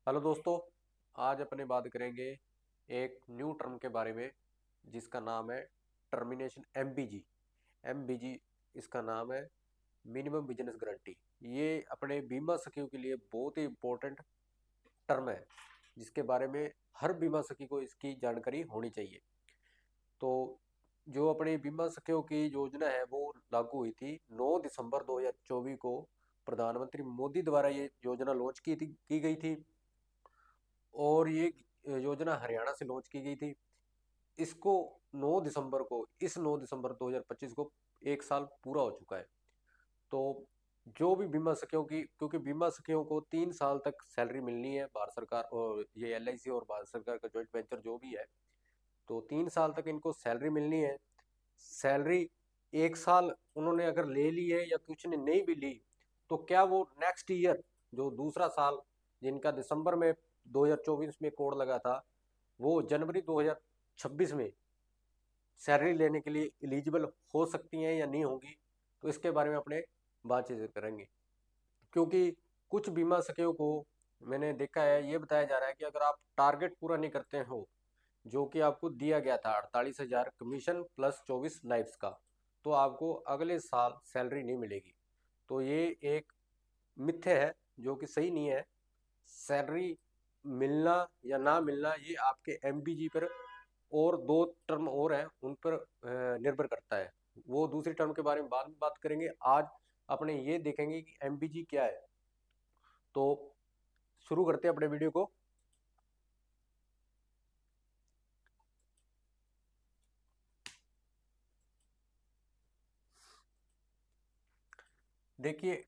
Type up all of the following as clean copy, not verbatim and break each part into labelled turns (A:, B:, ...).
A: Hello दोस्तों। आज अपने बात करेंगे एक न्यू टर्म के बारे में जिसका नाम है टर्मिनेशन एमबीजी। एमबीजी इसका नाम है, मिनिमम बिजनेस गारंटी। ये अपने बीमा सखियों के लिए बहुत ही इम्पोर्टेंट टर्म है जिसके बारे में हर बीमा सखी को इसकी जानकारी होनी चाहिए। तो जो अपनी बीमा सखियों की योजना है वो लागू हुई थी 9 दिसंबर 2024 को। प्रधानमंत्री मोदी द्वारा ये योजना लॉन्च की गई थी और ये योजना हरियाणा से लॉन्च की गई थी। इसको 9 दिसंबर को, इस 9 दिसंबर 2025 को एक साल पूरा हो चुका है। तो जो भी बीमा सखियों की, क्योंकि बीमा सखियों को 3 साल तक सैलरी मिलनी है, भारत सरकार और ये एलआईसी और भारत सरकार का जॉइंट वेंचर जो भी है, तो 3 साल तक इनको सैलरी मिलनी है। सैलरी एक साल उन्होंने अगर ले ली है या कुछ ने नहीं भी ली, तो क्या वो नेक्स्ट ईयर जो दूसरा साल, जिनका दिसंबर में 2024 में कोड लगा था, वो जनवरी 2026 में सैलरी लेने के लिए एलिजिबल हो सकती हैं या नहीं होगी, तो इसके बारे में अपने बातचीत करेंगे। क्योंकि कुछ बीमा सखियों को मैंने देखा है, ये बताया जा रहा है कि अगर आप टारगेट पूरा नहीं करते हो, जो कि आपको दिया गया था 48,000 कमीशन प्लस 24 लाइफ्स का, तो आपको अगले साल सैलरी नहीं मिलेगी। तो ये एक मिथ्य है जो कि सही नहीं है। सैलरी मिलना या ना मिलना ये आपके एमबीजी पर और दो टर्म और हैं उन पर निर्भर करता है। वो दूसरी टर्म के बारे में बाद में बात करेंगे। आज अपने ये देखेंगे कि एमबीजी क्या है। तो शुरू करते हैं अपने वीडियो को। देखिए,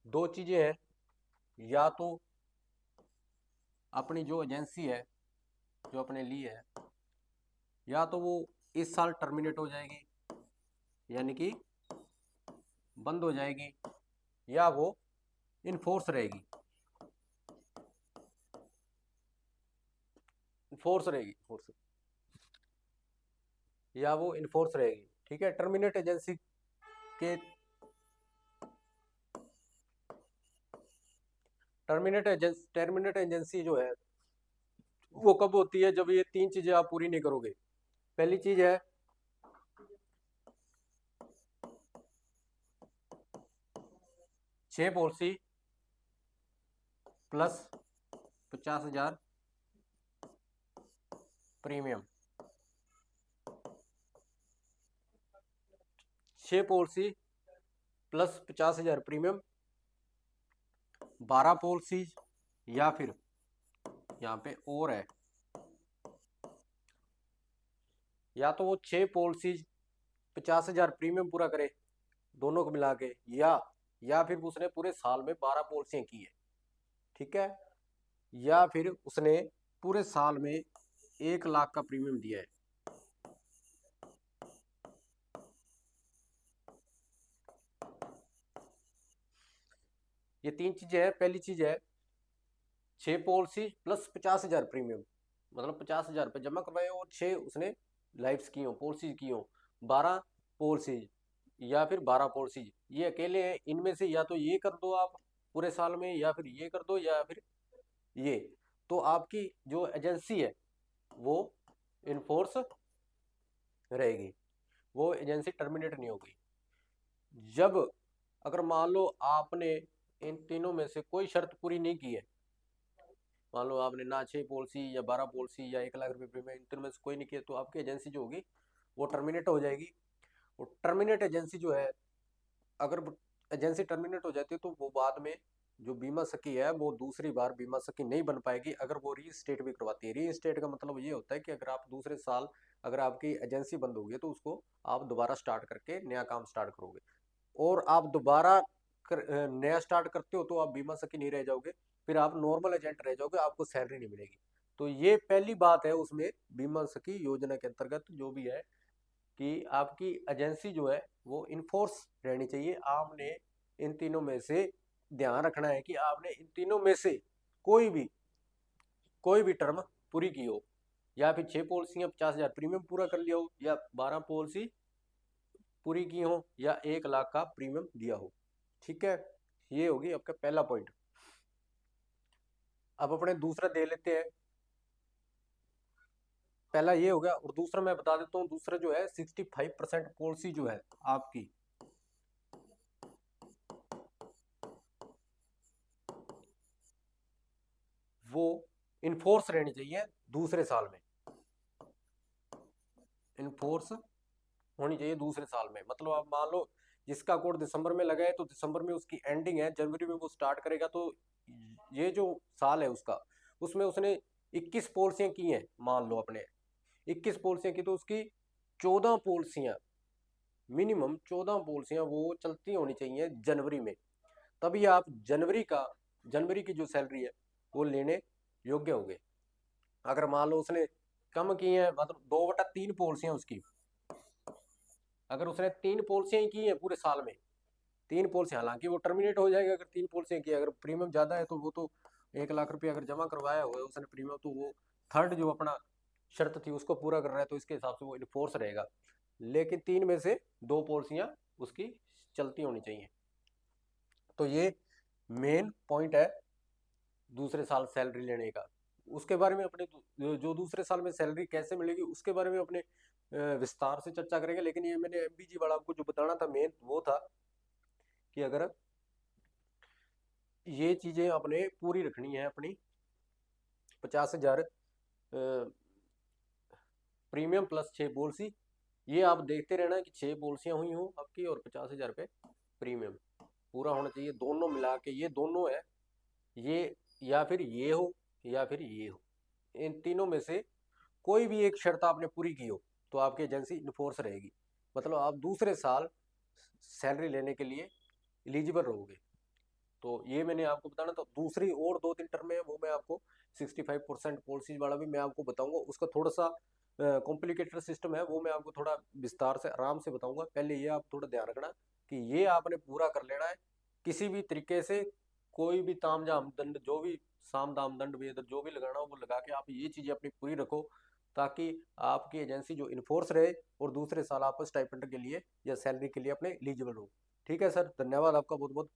A: दो चीजें हैं। या तो अपनी जो एजेंसी है जो अपने लिए है, या तो वो इस साल टर्मिनेट हो जाएगी, यानी कि बंद हो जाएगी, या वो इनफोर्स रहेगी। फोर्स रहेगी, फोर्स, या वो इनफोर्स रहेगी। ठीक है। के टर्मिनेट एजेंसी जो है वो कब होती है? जब ये तीन चीजें आप पूरी नहीं करोगे। पहली चीज है, 6 policy plus 50,000 premium. 6 policy plus 50,000 premium, 12 policy, या फिर यहाँ पे और है, या तो वो 6 पॉलिसी 50,000 प्रीमियम पूरा करे दोनों को मिला के, या फिर उसने पूरे साल में 12 पॉलिसियां की है। ठीक है। या फिर उसने पूरे साल में 1 लाख का प्रीमियम दिया है। ये तीन चीजें हैं। पहली चीज है 6 पॉलिसी प्लस 50,000 प्रीमियम, मतलब 50,000 रुपये जमा करवाए और 6 उसने लाइफ्स की हो, पॉलिसी की हो। 12 पॉलिसी या फिर 12 पॉलिसी ये अकेले हैं। इनमें से या तो ये कर दो आप पूरे साल में, या फिर ये कर दो, या फिर ये, तो आपकी जो एजेंसी है वो इनफोर्स रहेगी, वो एजेंसी टर्मिनेट नहीं होगी। जब अगर मान लो आपने इन तीनों में से कोई शर्त पूरी नहीं की है, मान लो आपने ना 6 पॉलिसी या 12 पॉलिसी या 1 लाख रुपए प्रीमियम, इन तीनों में से कोई नहीं किया, तो आपकी एजेंसी जो होगी वो टर्मिनेट हो जाएगी। और टर्मिनेट एजेंसी जो है, अगर एजेंसी टर्मिनेट हो जाती है तो वो बाद में जो बीमा सखी है वो दूसरी बार बीमा सखी नहीं बन पाएगी अगर वो रीस्टेट भी करवाती है। रीस्टेट का मतलब ये होता है कि अगर आप दूसरे साल, अगर आपकी एजेंसी बंद होगी तो उसको आप दोबारा स्टार्ट करके नया काम स्टार्ट करोगे, और आप दोबारा नया स्टार्ट करते हो तो आप बीमा सखी नहीं रह जाओगे, फिर आप नॉर्मल एजेंट रह जाओगे, आपको सैलरी नहीं मिलेगी। तो ये पहली बात है उसमें, बीमा सखी योजना के अंतर्गत जो भी है, कि आपकी एजेंसी जो है वो इनफोर्स रहनी चाहिए। आपने इन तीनों में से ध्यान रखना है कि आपने इन तीनों में से कोई भी कोई भी टर्म पूरी की हो, या फिर 6 पॉलिसियां 50,000 प्रीमियम पूरा कर लिया हो, या 12 पॉलिसी पूरी की हो, या 1 लाख का प्रीमियम दिया हो। ठीक है। ये होगी आपका पहला पॉइंट। अब अपने दूसरा दे लेते हैं। पहला ये हो गया, और दूसरा मैं बता देता हूँ, दूसरा जो है 65% पॉलिसी जो है आपकी, वो इनफोर्स रहनी चाहिए दूसरे साल में, इनफोर्स होनी चाहिए दूसरे साल में। मतलब आप मान लो जिसका कोड दिसंबर में लगा है तो दिसंबर में उसकी एंडिंग है, जनवरी में वो स्टार्ट करेगा, तो ये जो साल है उसका, उसमें उसने 21 पॉलिसियां की हैं, मान लो अपने 21 पॉलिसियां की, तो उसकी 14 पॉलिसियां, मिनिमम 14 पॉलिसियां वो चलती होनी चाहिए जनवरी में, तभी आप जनवरी की जो सैलरी है वो लेने योग्य होंगे। अगर मान लो उसने कम की है, मतलब 2/3 पॉलिसियां उसकी, अगर उसने 3 पॉलिसियां ही की हैं पूरे साल में, 3 पॉलिसी, हालांकि वो टर्मिनेट हो जाएगा अगर 3 पॉलिसियां की, अगर प्रीमियम ज्यादा है तो वो तो 1 लाख रुपये अगर जमा करवाया हुआ है उसने प्रीमियम, तो वो थर्ड जो अपना शर्त थी उसको पूरा कर रहा है, तो इसके हिसाब से वो इनफोर्स रहेगा। लेकिन 3 में से 2 पॉलिसियां उसकी चलती होनी चाहिए। तो ये मेन पॉइंट है दूसरे साल सैलरी लेने का। उसके बारे में अपने जो दूसरे साल में सैलरी कैसे मिलेगी उसके बारे में अपने विस्तार से चर्चा करेंगे। लेकिन ये मैंने एमबीजी वाला आपको जो बताना था मेन वो था कि अगर ये चीजें अपने पूरी रखनी है अपनी, 50,000 प्रीमियम प्लस 6 पॉलिसी, ये आप देखते रहना कि 6 पॉलिसियां हुई हो आपकी और 50,000 रुपये प्रीमियम पूरा होना चाहिए, दोनों मिला के ये दोनों है, ये या फिर ये हो या फिर ये हो, इन तीनों में से कोई भी एक शर्त आपने पूरी की हो तो आपकी एजेंसी इन्फोर्स रहेगी, मतलब आप दूसरे साल सैलरी लेने के लिए एलिजिबल रहोगे। तो ये मैंने आपको बताना था। दूसरी और 2-3 टर्म है वो मैं आपको 65% पॉलिसीज वाला भी मैं आपको बताऊंगा, उसका थोड़ा सा कॉम्प्लिकेटेड सिस्टम है, वो मैं आपको थोड़ा विस्तार से आराम से बताऊंगा। पहले ये आप थोड़ा ध्यान रखना कि ये आपने पूरा कर लेना है, किसी भी तरीके से कोई भी ताम झाम दंड, जो भी साम दाम दंड भेद जो भी लगाना हो वो लगा के आप ये चीजें अपनी पूरी रखो, ताकि आपकी एजेंसी जो इन्फोर्स रहे और दूसरे साल आप स्टाइपेंड के लिए या सैलरी के लिए अपने एलिजिबल हो। ठीक है सर, धन्यवाद आपका बहुत बहुत।